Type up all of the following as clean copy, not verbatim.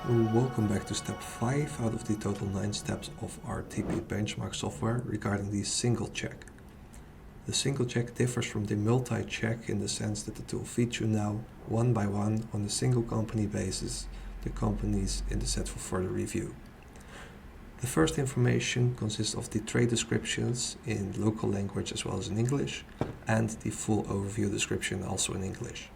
Welcome back to step 5 out of the total 9 steps of our TPbenchmark software regarding the single check. The single check differs from the multi-check in the sense that the tool feeds you now, one by one, on a single company basis, the companies in the set for further review. The first information consists of the trade descriptions in local language as well as in English, and the full overview description also in English.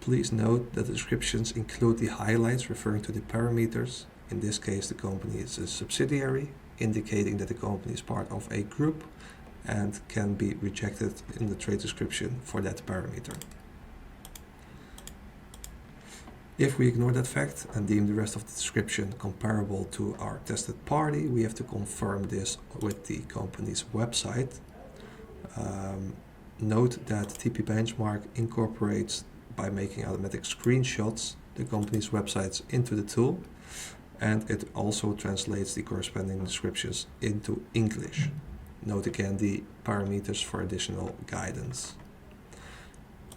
Please note that the descriptions include the highlights referring to the parameters. In this case, the company is a subsidiary, indicating that the company is part of a group and can be rejected in the trade description for that parameter. If we ignore that fact and deem the rest of the description comparable to our tested party, we have to confirm this with the company's website. Note that TPbenchmark incorporates, by making automatic screenshots, the company's websites into the tool, and it also translates the corresponding descriptions into English. Note again the parameters for additional guidance.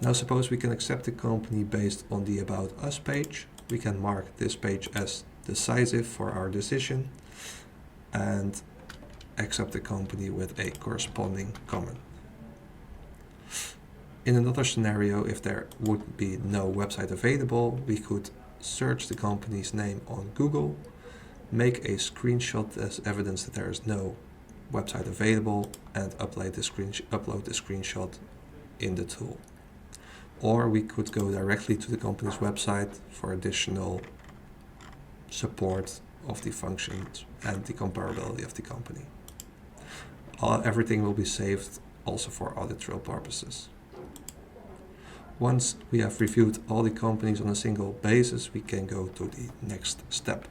Now suppose we can accept the company based on the About Us page. We can mark this page as decisive for our decision and accept the company with a corresponding comment. In another scenario, if there would be no website available, we could search the company's name on Google, make a screenshot as evidence that there is no website available, and upload the screenshot in the tool. Or we could go directly to the company's website for additional support of the functions and the comparability of the company. Everything will be saved also for audit trail purposes. Once we have reviewed all the companies on a single basis, we can go to the next step.